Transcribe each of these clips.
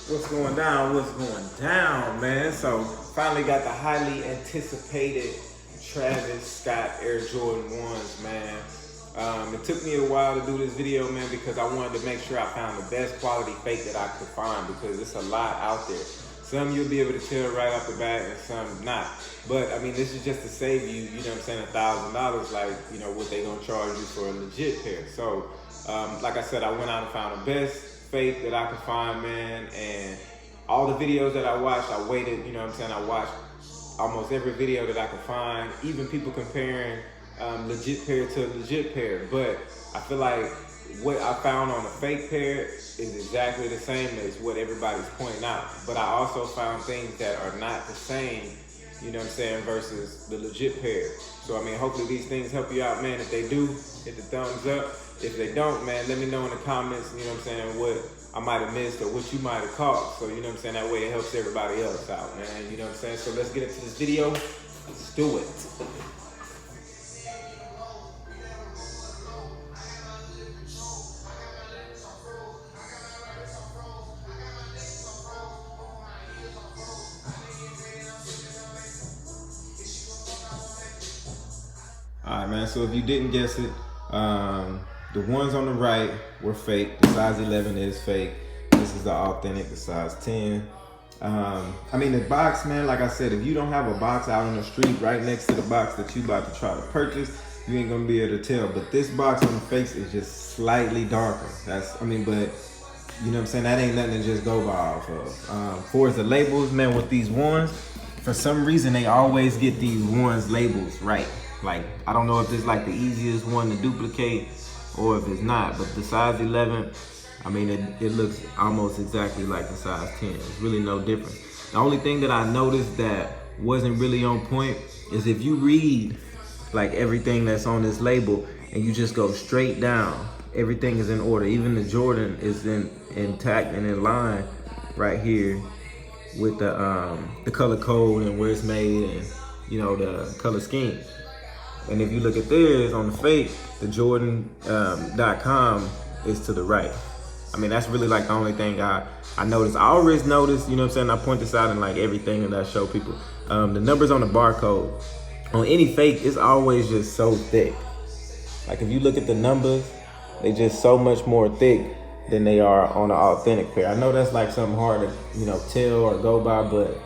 What's going down? What's going down, man? So finally got the highly anticipated Travis Scott Air Jordan 1s, man. It took me a while to do this video, man, because I wanted to make sure I found the best quality fake that I could find, because it's a lot out there. Some you'll be able to tell right off the bat and some not. But I mean, this is just to save you, you know what I'm saying, $1,000, like, you know, what they gonna charge you for a legit pair. So, like I said, I went out and found the best fake that I could find, man, and all the videos that I watched, I waited, you know what I'm saying, I watched almost every video that I could find, even people comparing legit pair to a legit pair. But I feel like what I found on a fake pair is exactly the same as what everybody's pointing out. But I also found things that are not the same, you know what I'm saying, versus the legit pair. So I mean, hopefully these things help you out, man. If they do, hit the thumbs up. If they don't, man, let me know in the comments, you know what I'm saying, what I might have missed or what you might have caught. So, you know what I'm saying, that way it helps everybody else out, man. You know what I'm saying? So let's get into this video. Let's do it. All right, man, so if you didn't guess it, the ones on the right were fake. The size 11 is fake. This is the authentic, the size 10. I mean, the box, man, like I said, if you don't have a box out on the street right next to the box that you about to try to purchase, you ain't gonna be able to tell. But this box on the fakes is just slightly darker. But you know what I'm saying, that ain't nothing to just go by off of. For the labels, man, with these ones, for some reason, they always get these ones labels right. Like, I don't know if it's like the easiest one to duplicate or if it's not, but the size 11, I mean, it looks almost exactly like the size 10. There's really no difference. The only thing that I noticed that wasn't really on point is if you read like everything that's on this label and you just go straight down, everything is in order. Even the Jordan is intact and in line right here with the color code and where it's made and, you know, the color scheme. And if you look at theirs on the fake, the Jordan.com is to the right. I mean, that's really like the only thing I noticed. I always notice, you know what I'm saying? I point this out in like everything that I show people. The numbers on the barcode, on any fake, it's always just so thick. Like if you look at the numbers, they just so much more thick than they are on an authentic pair. I know that's like something hard to, you know, tell or go by, but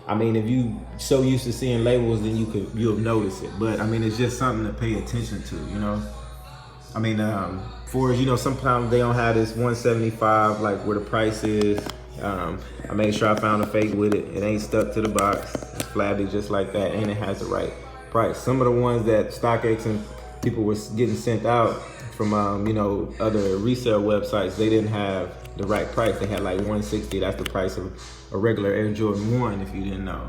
I mean, if you so used to seeing labels, then you'll notice it. But I mean, it's just something to pay attention to, you know. I mean, for, you know, sometimes they don't have this 175 like where the price is. I made sure I found a fake with it. It ain't stuck to the box. It's flabby just like that, and it has the right price. Some of the ones that StockX and people were getting sent out from, you know, other resale websites, they didn't have the right price. They had like 160. That's the price of a regular Air Jordan 1, if you didn't know.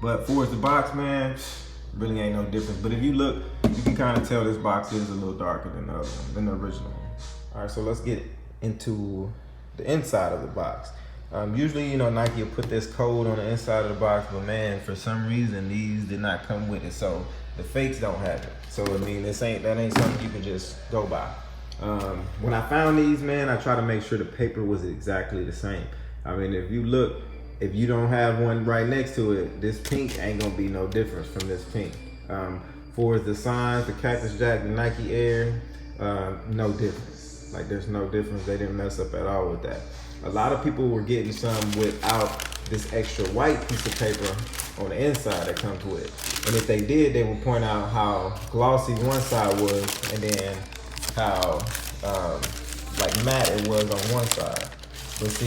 But for the box, man, really ain't no difference. But if you look, you can kind of tell this box is a little darker than the other one, than the original one. All right, so let's get into the inside of the box. Usually, you know, Nike will put this code on the inside of the box, but man, for some reason, these did not come with it. So the fakes don't have it. So I mean, that ain't something you can just go by. When I found these, man, I try to make sure the paper was exactly the same. I mean, if you look, if you don't have one right next to it, this pink ain't gonna be no difference from this pink. For the signs, the Cactus Jack, the Nike Air, no difference. Like there's no difference. They didn't mess up at all with that. A lot of people were getting some without this extra white piece of paper on the inside that comes with it. And if they did, they would point out how glossy one side was and then how like matte it was on one side. But see,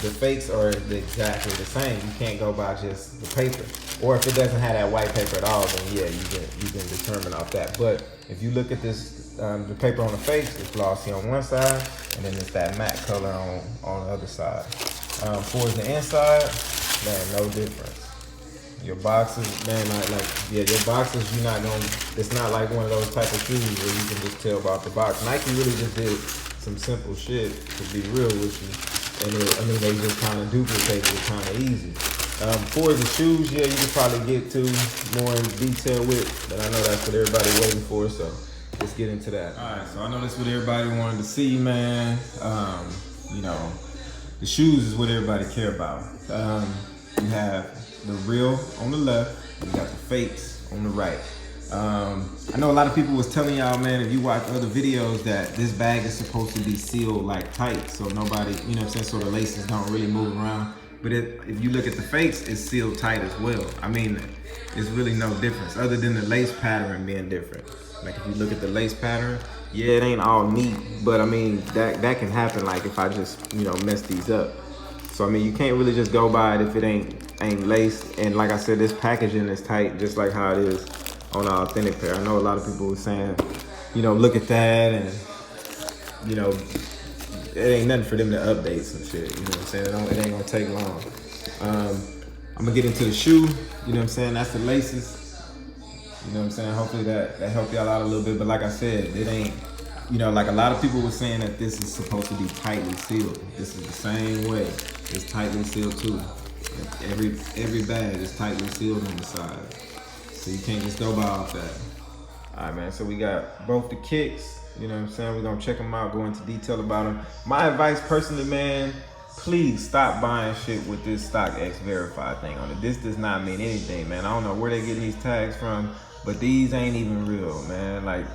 the fakes are exactly the same. You can't go by just the paper. Or if it doesn't have that white paper at all, then yeah, you can determine off that. But if you look at this, the paper on the fakes, it's glossy on one side, and then it's that matte color on the other side. For the inside, man, no difference. Your boxes, man, your boxes, it's not like one of those type of shoes where you can just tell about the box. Nike really just did some simple shit, to be real with you. And I mean, they just kind of duplicated it kind of easy. For the shoes, yeah, you could probably get to more in detail with, but I know that's what everybody's waiting for, so let's get into that. All right, so I know that's what everybody wanted to see, man. You know, the shoes is what everybody care about. You have the real on the left, you got the fakes on the right. I know a lot of people was telling y'all, man, if you watch other videos, that this bag is supposed to be sealed like tight, so nobody, you know what I'm saying, so the laces don't really move around. But if you look at the fakes, it's sealed tight as well. I mean, it's really no difference other than the lace pattern being different. Like if you look at the lace pattern, yeah, it ain't all neat, but I mean, that can happen like if I just, you know, mess these up. So I mean, you can't really just go by it if it ain't laced. And like I said, this packaging is tight, just like how it is on the authentic pair. I know a lot of people were saying, you know, look at that, and you know, it ain't nothing for them to update some shit. You know what I'm saying? It ain't gonna take long. I'm gonna get into the shoe. You know what I'm saying? That's the laces. You know what I'm saying? Hopefully that helped y'all out a little bit. But like I said, it ain't, you know, like a lot of people were saying that this is supposed to be tightly sealed. This is the same way. It's tightly sealed too. Every bag is tightly sealed on the side. So you can't just go by off that. All right, man, so we got both the kicks. You know what I'm saying? We're gonna check them out, go into detail about them. My advice personally, man, please stop buying shit with this StockX verified thing on it. This does not mean anything, man. I don't know where they're getting these tags from, but these ain't even real, man. Like,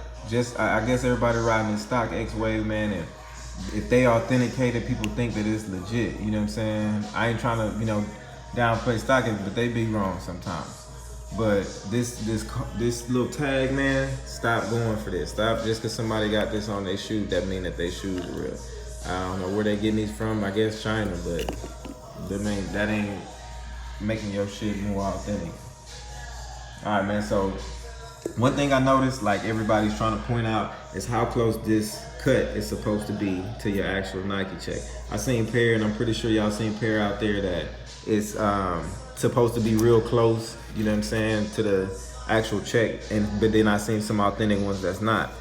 I guess everybody riding this StockX wave, man, and if they authenticated, people think that it's legit. You know what I'm saying? I ain't trying to, you know, downplay StockX, but they be wrong sometimes. But this little tag, man, stop going for this. Stop just because somebody got this on their shoe, that mean that their shoes are real. I don't know where they getting these from. I guess China, but that ain't making your shit more authentic. All right, man. So one thing I noticed, like everybody's trying to point out, is how close this cut is supposed to be to your actual Nike check. I seen pair, and I'm pretty sure y'all seen pair out there that it's supposed to be real close. You know what I'm saying, to the actual check, but then I seen some authentic ones that's not.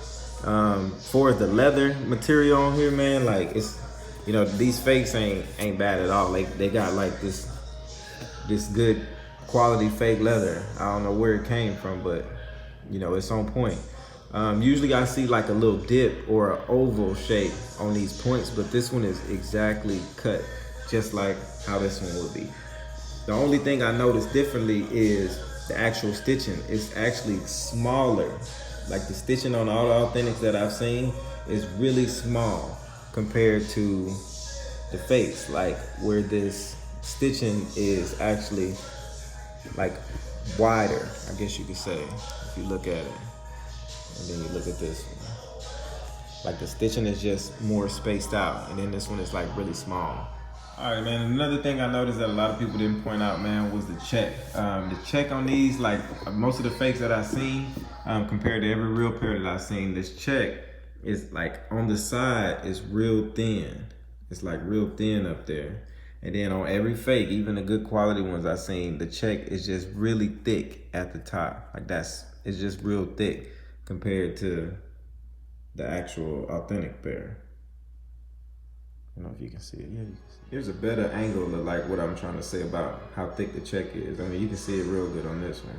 For the leather material on here, man, like it's, you know, these fakes ain't bad at all. Like they got like this good quality fake leather. I don't know where it came from, but you know, it's on point. Usually I see like a little dip or an oval shape on these points, but this one is exactly cut just like how this one would be. The only thing I noticed differently is the actual stitching. It's actually smaller. Like the stitching on all the authentics that I've seen is really small compared to the fakes. Like where this stitching is actually like wider, I guess you could say, if you look at it. And then you look at this one. Like the stitching is just more spaced out, and then this one is like really small. All right, man, another thing I noticed that a lot of people didn't point out, man, was the check. The check on these, like most of the fakes that I've seen, compared to every real pair that I've seen, this check is like on the side is real thin. It's like real thin up there. And then on every fake, even the good quality ones I've seen, the check is just really thick at the top. Like it's just real thick compared to the actual authentic pair. I don't know if you can see it. Yeah, you can see it. Here's a better angle of like what I'm trying to say about how thick the check is. I mean, you can see it real good on this one.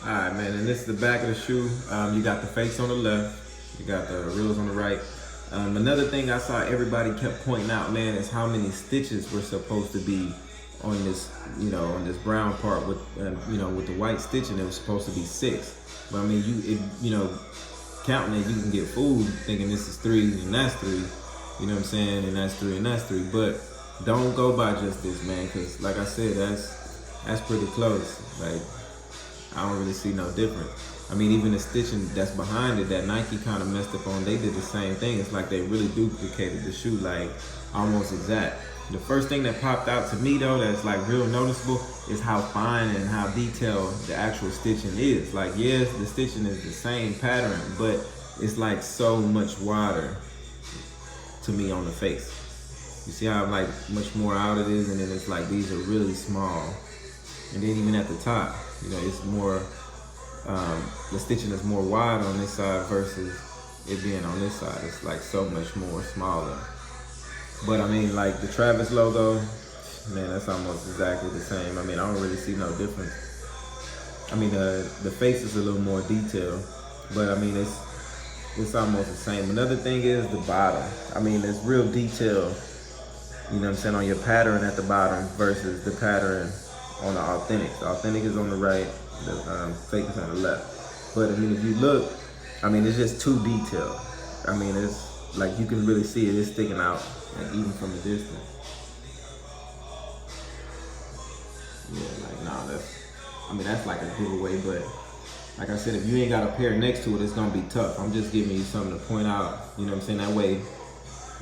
All right, man, and this is the back of the shoe. You got the fakes on the left. You got the reals on the right. Another thing I saw everybody kept pointing out, man, is how many stitches were supposed to be on this, you know, on this brown part with, you know, with the white stitching. It was supposed to be 6. But I mean, you know, counting it, you can get fooled thinking this is 3 and that's 3, you know what I'm saying, and that's 3 and that's 3. But don't go by just this, man, because like I said, that's pretty close. Like I don't really see no difference. I mean, even the stitching that's behind it that Nike kind of messed up on, they did the same thing. It's like they really duplicated the shoe, like almost exact. The first thing that popped out to me though, that's like real noticeable, is how fine and how detailed the actual stitching is. Like, yes, the stitching is the same pattern, but it's like so much wider to me on the face. You see how like much more out it is, and then it's like these are really small. And then even at the top, you know, it's more, the stitching is more wide on this side versus it being on this side. It's like so much more smaller. But I mean, like the Travis logo, man, that's almost exactly the same. I mean, I don't really see no difference. I mean, the face is a little more detailed, but I mean, it's almost the same. Another thing is the bottom. I mean, it's real detail, you know what I'm saying, on your pattern at the bottom versus the pattern on the authentic. The authentic is on the right, the fake is on the left. But I mean, if you look, I mean, it's just too detailed. I mean, it's like you can really see it's sticking out, like, even from a distance. Yeah, like, nah, that's like a giveaway, but like I said, if you ain't got a pair next to it, it's gonna be tough. I'm just giving you something to point out, you know what I'm saying? That way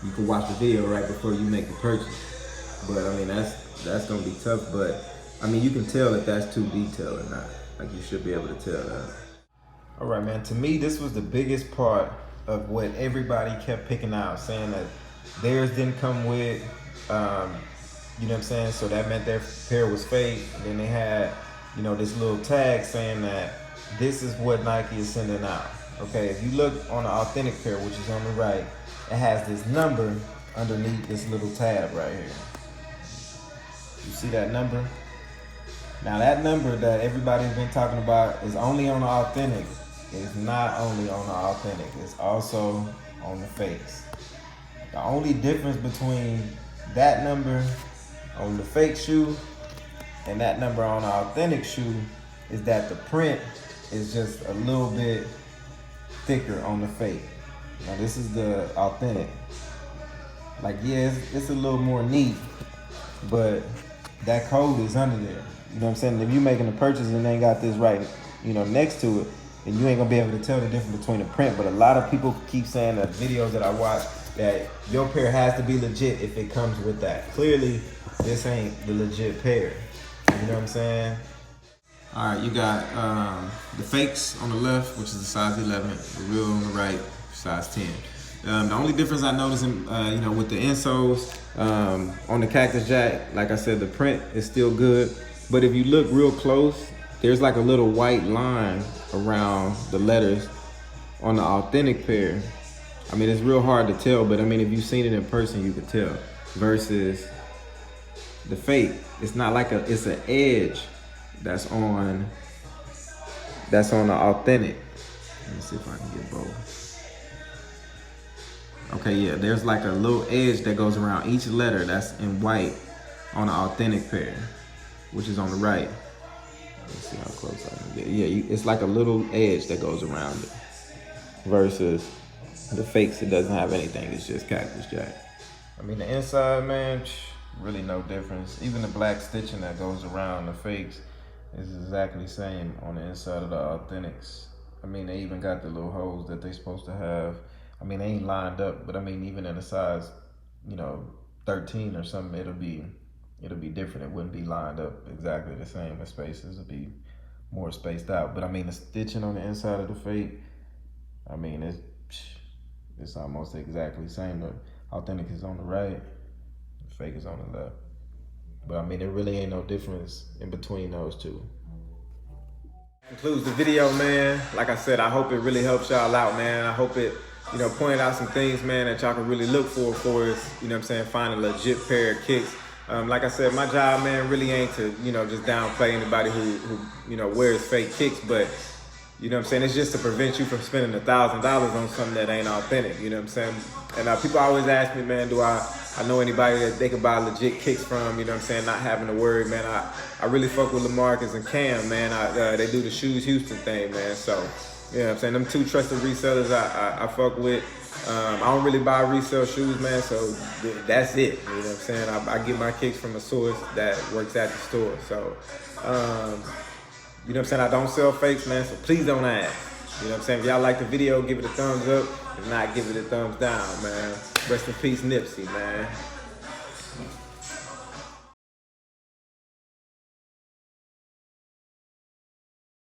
you can watch the video right before you make the purchase. But I mean, that's gonna be tough, but I mean, you can tell if that's too detailed or not. Like, you should be able to tell that. All right, man, to me, this was the biggest part of what everybody kept picking out, saying that theirs didn't come with, you know what I'm saying? So that meant their pair was fake. And then they had, you know, this little tag saying that this is what Nike is sending out. Okay, if you look on the authentic pair, which is on the right, it has this number underneath this little tab right here. You see that number? Now that number that everybody's been talking about is only on the authentic. It's not only on the authentic, it's also on the fakes. The only difference between that number on the fake shoe and that number on the authentic shoe is that the print is just a little bit thicker on the fake. Now this is the authentic. Like, yeah, it's a little more neat, but that code is under there. You know what I'm saying? If you're making a purchase and they ain't got this right, you know, next to it, then you ain't gonna be able to tell the difference between the print. But a lot of people keep saying that videos that I watch that your pair has to be legit if it comes with that. Clearly, this ain't the legit pair. You know what I'm saying? All right, you got the fakes on the left, which is the size 11, the real on the right, size 10. The only difference I noticed, in, you know, with the insoles on the Cactus Jack, like I said, the print is still good. But if you look real close, there's like a little white line around the letters on the authentic pair. I mean, it's real hard to tell, but I mean, if you've seen it in person, you could tell. Versus the fake, it's not like it's an edge that's on the authentic. Let me see if I can get both. Okay, yeah, there's like a little edge that goes around each letter that's in white on the authentic pair, which is on the right. Let's see how close I can get. Yeah, it's like a little edge that goes around it. Versus the fakes, it doesn't have anything. It's just Cactus Jack. I mean, the inside, man, really no difference. Even the black stitching that goes around the fakes is exactly the same on the inside of the authentics. I mean, they even got the little holes that they're supposed to have. I mean, they ain't lined up, but I mean, even in a size, you know, 13 or something, it'll be different. It wouldn't be lined up exactly the same. The spaces would be more spaced out. But I mean, the stitching on the inside of the fake, I mean, it's almost exactly the same. The authentic is on the right, the fake is on the left. But I mean, there really ain't no difference in between those two. Concludes the video, man. Like I said, I hope it really helps y'all out, man. I hope it, you know, pointed out some things, man, that y'all can really look for us, you know what I'm saying, find a legit pair of kicks. Like I said, my job, man, really ain't to, you know, just downplay anybody who you know, wears fake kicks, but, you know what I'm saying, it's just to prevent you from spending $1,000 on something that ain't authentic, you know what I'm saying? And people always ask me, man, do I know anybody that they can buy legit kicks from, you know what I'm saying, not having to worry, man. I really fuck with LaMarcus and Cam, man. They do the Shoes Houston thing, man, so, you know what I'm saying, them two trusted resellers I fuck with. I don't really buy resale shoes, man, so that's it. You know what I'm saying? I get my kicks from a source that works at the store. So, you know what I'm saying? I don't sell fakes, man, so please don't ask. You know what I'm saying? If y'all like the video, give it a thumbs up. If not, give it a thumbs down, man. Rest in peace, Nipsey, man.